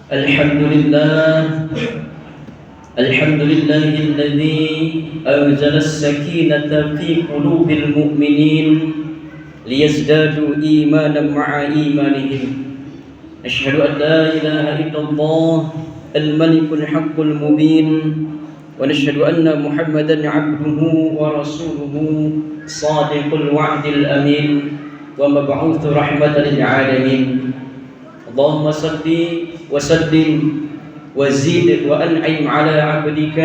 الحمد لله الحمد لله الذي أنزل السكينة في قلوب المؤمنين ليزدادوا إيمانا مع إيمانهم. أشهد أن لا إله إلا الله الملك الحق المبين، ونشهد أن محمدا عبده ورسوله صادق الوعد الأمين ومبعوث رحمة للعالمين. اللهم صل وسلم وزد وأنعم على عبدك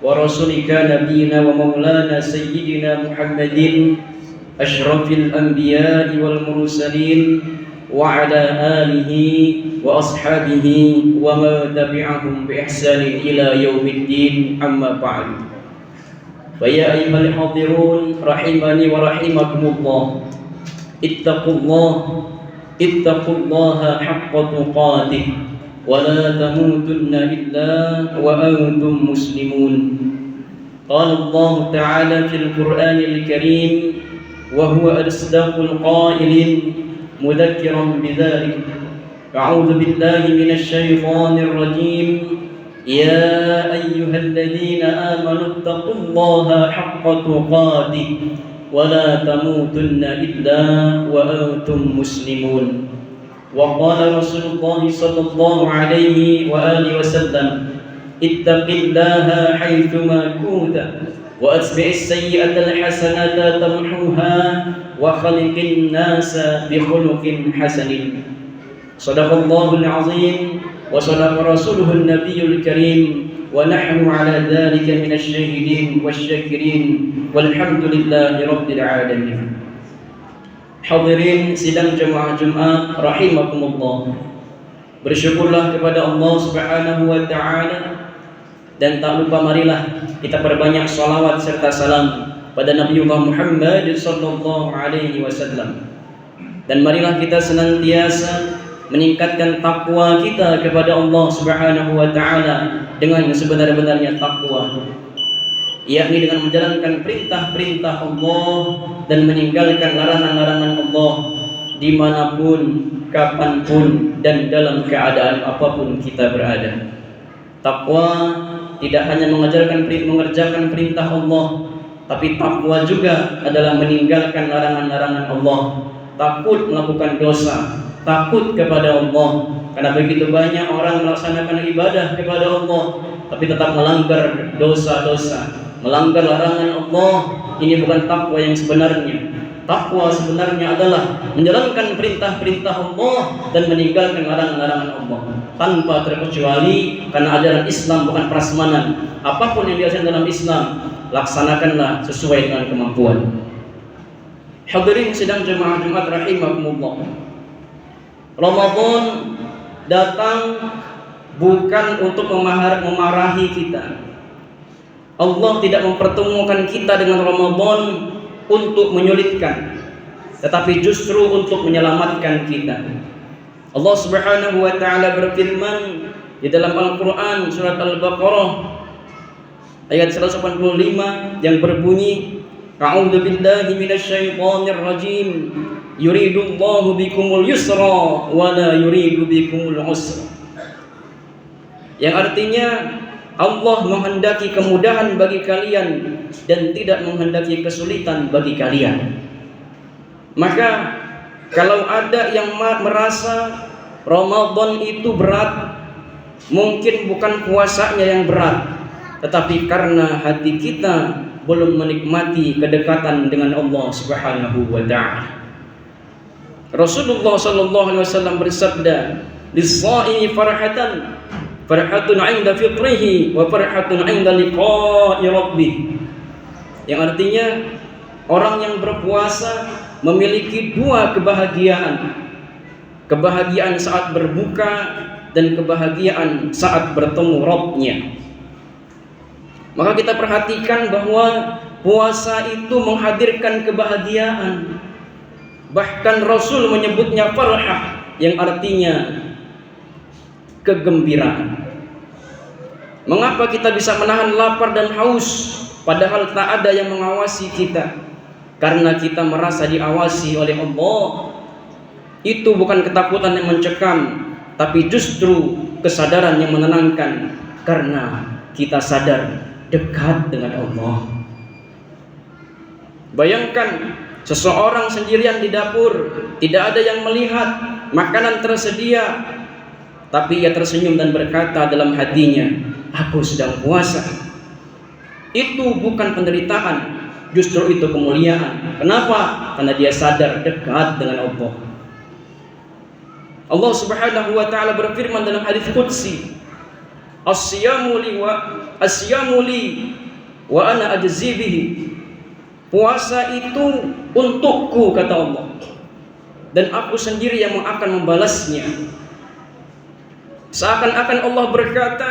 ورسولك نبينا ومولانا سيدنا محمد أشرف الأنبياء والمرسلين وعلى آله وأصحابه وما تبعهم بإحسان إلى يوم الدين. أما بعد، فيا أيها الحاضرون رحمني ورحمكم الله، اتقوا الله حق تقاته ولا تموتن إلا وأنتم مسلمون. قال الله تعالى في القرآن الكريم وهو أصدق القائلين مذكرا بذلك: أعوذ بالله من الشيطان الرجيم، يا أيها الذين آمنوا اتقوا الله حق تقاته ولا تموتن إلا وأنتم مسلمون. وقال رسول الله صلى الله عليه وآله وسلم: اتق الله حيثما كنت وأتبع السيئة الحسنة تمحوها وخلق الناس بخلق حسن. صدق الله العظيم وصدق رسوله النبي الكريم، ونحن على ذلك من الشاهدين والشاكرين والحمد لله رب العالمين. Hadirin sidang jemaah Jumat rahimakumullah, bersyukurlah kepada Allah Subhanahu wa taala, dan tak lupa marilah kita perbanyak salawat serta salam pada Nabiullah Muhammad sallallahu alaihi wasallam. Dan marilah kita senantiasa meningkatkan takwa kita kepada Allah Subhanahu wa taala dengan sebenar-benarnya takwa, yakni dengan menjalankan perintah-perintah Allah dan meninggalkan larangan-larangan Allah dimanapun, kapanpun, dan dalam keadaan apapun kita berada. Takwa tidak hanya mengerjakan perintah Allah, tapi takwa juga adalah meninggalkan larangan-larangan Allah. Takut melakukan dosa, takut kepada Allah, karena begitu banyak orang melaksanakan ibadah kepada Allah tapi tetap melanggar dosa-dosa, melanggar larangan Allah. Ini bukan takwa yang sebenarnya. Takwa sebenarnya adalah menjalankan perintah-perintah Allah dan meninggalkan larangan-larangan Allah tanpa terkecuali, karena ajaran Islam bukan prasmanan. Apapun yang diajarkan dalam Islam, laksanakanlah sesuai dengan kemampuan. Hadirin sidang jemaah Jumat rahimakumullah, Ramadan datang bukan untuk memarahi kita. Allah tidak mempertemukan kita dengan Ramadan untuk menyulitkan, tetapi justru untuk menyelamatkan kita. Allah Subhanahu wa taala berfirman di dalam Al-Qur'an surat Al-Baqarah ayat 185 yang berbunyi: A'udzu billahi minasyaitonir rajim, yuridullahu bikumul yusra wa la yuridu bikumul usra. Yang artinya, Allah menghendaki kemudahan bagi kalian dan tidak menghendaki kesulitan bagi kalian. Maka kalau ada yang merasa Ramadan itu berat, mungkin bukan puasanya yang berat, tetapi karena hati kita belum menikmati kedekatan dengan Allah Subhanahu wa taala. Rasulullah sallallahu alaihi wasallam bersabda, "Lis-shaimi farhatun 'inda fitrihi wa farhatun 'inda liqa'i rabbih." Yang artinya, orang yang berpuasa memiliki dua kebahagiaan. Kebahagiaan saat berbuka dan kebahagiaan saat bertemu Rabb-Nya. Maka kita perhatikan bahwa puasa itu menghadirkan kebahagiaan. Bahkan Rasul menyebutnya farhah, yang artinya kegembiraan. Mengapa kita bisa menahan lapar dan haus padahal tak ada yang mengawasi kita? Karena kita merasa diawasi oleh Allah. Itu bukan ketakutan yang mencekam, tapi justru kesadaran yang menenangkan karena kita sadar dekat dengan Allah. Bayangkan seseorang sendirian di dapur, tidak ada yang melihat, makanan tersedia, tapi ia tersenyum dan berkata dalam hatinya, aku sedang puasa. Itu bukan penderitaan, justru itu kemuliaan. Kenapa? Karena dia sadar dekat dengan Allah. Allah Subhanahu wa taala berfirman dalam hadis qudsi, "As-siyamu li wa ana ajzi bihi." Puasa itu untukku, kata Allah, dan aku sendiri yang akan membalasnya. Seakan-akan Allah berkata,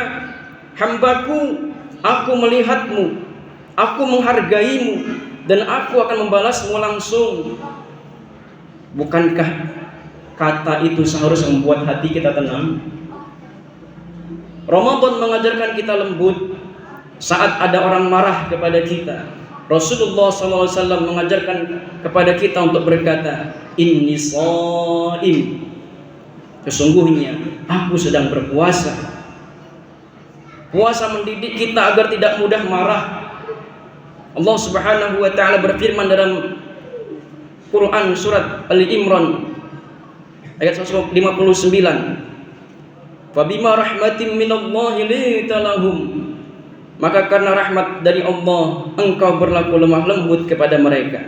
hambaku, aku melihatmu, aku menghargaimu, dan aku akan membalasmu langsung. Bukankah kata itu seharusnya membuat hati kita tenang? Ramadan mengajarkan kita lembut saat ada orang marah kepada kita. Rasulullah SAW mengajarkan kepada kita untuk berkata, inni shaim, sesungguhnya aku sedang berpuasa. Puasa mendidik kita agar tidak mudah marah. Allah Subhanahu wa taala berfirman dalam Quran surat Ali Imran ayat 159, fabima rahmatin minallahi linta lahum, maka karena rahmat dari Allah engkau berlaku lemah lembut kepada mereka.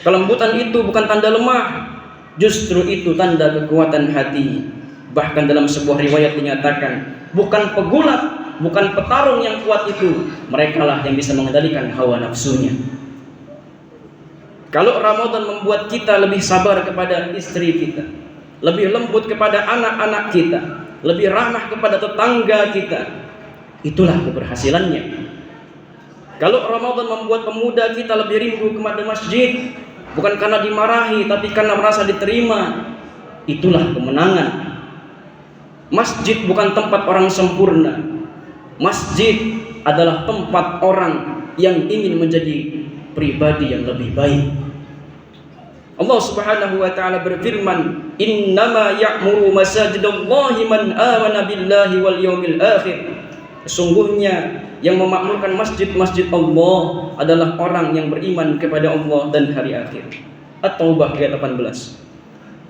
Kelembutan itu bukan tanda lemah, justru itu tanda kekuatan hati. Bahkan dalam sebuah riwayat dinyatakan, bukan pegulat, bukan petarung yang kuat itu, merekalah yang bisa mengendalikan hawa nafsunya. Kalau Ramadan membuat kita lebih sabar kepada istri kita, lebih lembut kepada anak-anak kita, lebih ramah kepada tetangga kita, itulah keberhasilannya. Kalau Ramadan membuat pemuda kita lebih rindu kepada masjid, bukan karena dimarahi, tapi karena merasa diterima, itulah kemenangan. Masjid bukan tempat orang sempurna. Masjid adalah tempat orang yang ingin menjadi pribadi yang lebih baik. Allah Subhanahu wa taala berfirman, "Innama ya'muru masajidallahi man amana billahi wal yawmil akhir." Sesungguhnya yang memakmurkan masjid-masjid Allah adalah orang yang beriman kepada Allah dan hari akhir. At-Taubah ayat 18.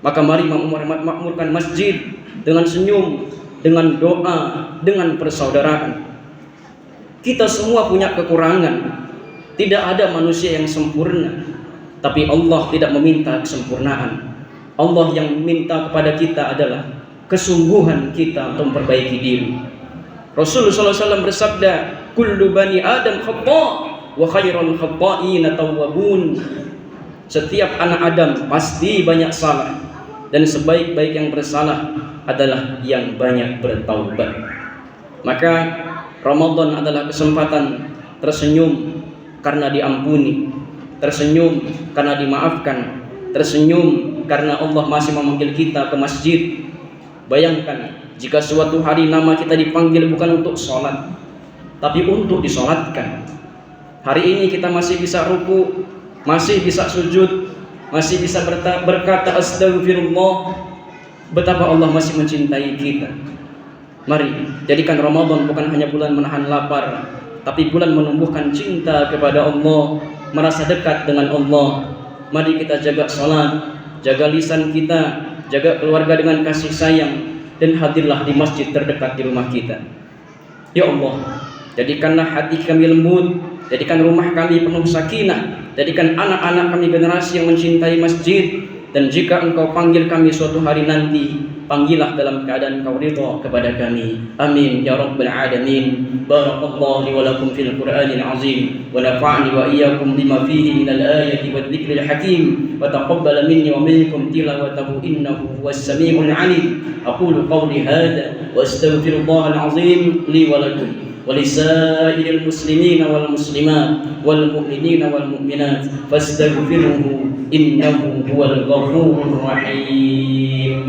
Maka mari memakmurkan masjid dengan senyum, dengan doa, dengan persaudaraan. Kita semua punya kekurangan. Tidak ada manusia yang sempurna, tapi Allah tidak meminta kesempurnaan. Allah yang meminta kepada kita adalah kesungguhan kita untuk memperbaiki diri. Rasulullah SAW bersabda, kullu bani Adam khata' wa khairul khata'ina tawwabun. Setiap anak Adam pasti banyak salah, dan sebaik-baik yang bersalah adalah yang banyak bertaubat. Maka Ramadan adalah kesempatan tersenyum karena diampuni, tersenyum karena dimaafkan, tersenyum karena Allah masih memanggil kita ke masjid. Bayangkan jika suatu hari nama kita dipanggil bukan untuk sholat, tapi untuk disolatkan. Hari ini kita masih bisa ruku, masih bisa sujud, masih bisa berkata astagfirullah. Betapa Allah masih mencintai kita. Mari jadikan Ramadan bukan hanya bulan menahan lapar, tapi bulan menumbuhkan cinta kepada Allah, merasa dekat dengan Allah. Mari kita jaga sholat, jaga lisan kita, jaga keluarga dengan kasih sayang, dan hadirlah di masjid terdekat di rumah kita. Ya Allah, jadikanlah hati kami lembut, jadikan rumah kami penuh sakinah, jadikan anak-anak kami generasi yang mencintai masjid. Dan jika engkau panggil kami suatu hari nanti, panggillah dalam keadaan engkau ridha kepada kami. Amin ya rabbal alamin. Barakallahu li wa lakum fil Qur'anil azim, wa nafa'ani wa iyyakum bima fihi minal ayati wadh-dhikril hakim, wa taqabbala minni wa minkum tilawatahu innahu huwas samiul alim. Aqulu qawli hadha wa astaghfirullahal azim li wa lakum ولسائر المسلمين والمسلمات والمؤمنين والمؤمنات فاستغفروه إنه هو الغفور الرحيم.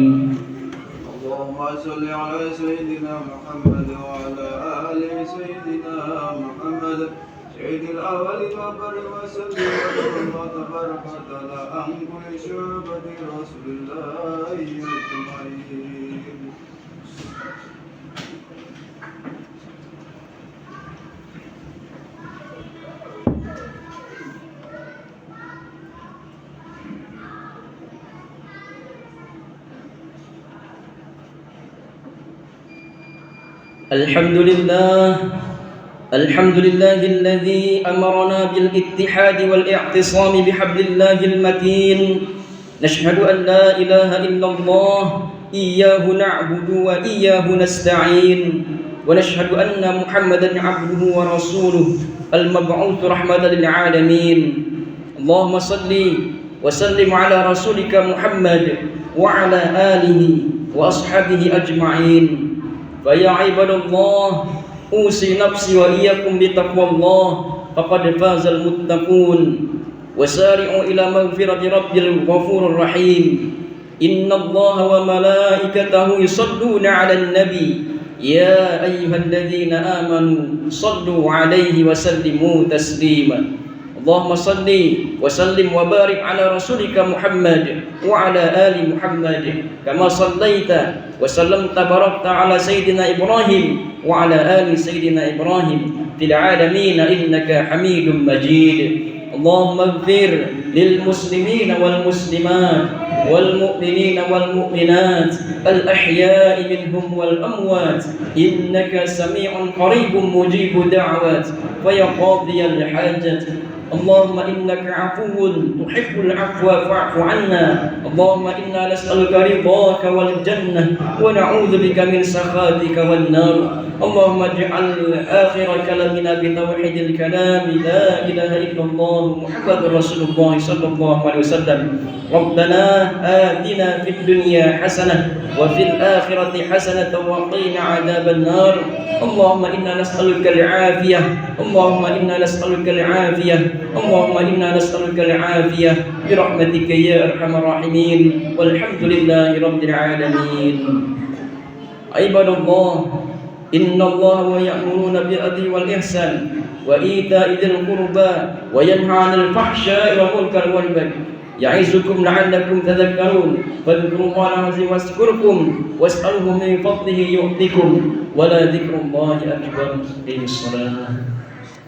اللهم صل على سيدنا محمد وعلى آل سيدنا محمد سيد الأولين والآخرين وسلم الله تبارك وتعالى عن كل شعبة رسول الله أجمعين. الحمد لله الحمد لله الذي أمرنا بالاتحاد والاعتصام بحبل الله المتين. نشهد أن لا إله إلا الله إياه نعبد وإياه نستعين، ونشهد أن محمدا عبده ورسوله المبعوث رحمة للعالمين. اللهم صل وسلم على رسولك محمد وعلى آله وأصحابه أجمعين. فيا عباد الله، أوصي نفسي وإياكم بتقوى الله فقد فاز المتقون. وسارعوا إلى مغفرة رب الغفور الرحيم. إن الله وملائكته يصلون على النبي يا أيها الذين آمنوا صلوا عليه وسلموا تسليما. اللهم صل وسلم وبارك على رسولك محمد وعلى آل محمد كما صليت وسلمت باركت على سيدنا إبراهيم وعلى آل سيدنا إبراهيم في العالمين إنك حميد مجيد. اللهم اغفر للمسلمين والمسلمات والمؤمنين والمؤمنات الأحياء منهم والأموات إنك سميع قريب مجيب دعوات ويا قاضي الحاجة. اللهم إنك عفو تحب العفو فاعف عنا. اللهم إنا نسألك رضاك والجنة ونعوذ بك من سخطك والنار. اللهم اجعل آخر كلامنا بتوحيد الكلام لا إله إلا الله محمد رسول الله صلى الله عليه وسلم. ربنا آتنا في الدنيا حسنة وفي الآخرة حسنة وقنا عذاب النار. اللهم إنا نسألك العافية. اللهم إنا نسألك العافية. اللهم إنا نسألك العافية برحمتك يا أرحم الراحمين. والحمد لله رب العالمين. عباد الله، إن الله يأمرون بالعدل والإحسان وإيتاء ذي القربى وينهى عن الفحشاء والمنكر والبغي يعظكم لعلكم تذكرون. فاذكروا الله العظيم واذكركم واسألوه من فضله يؤتكم ولذكر الله أكبر. الصلاة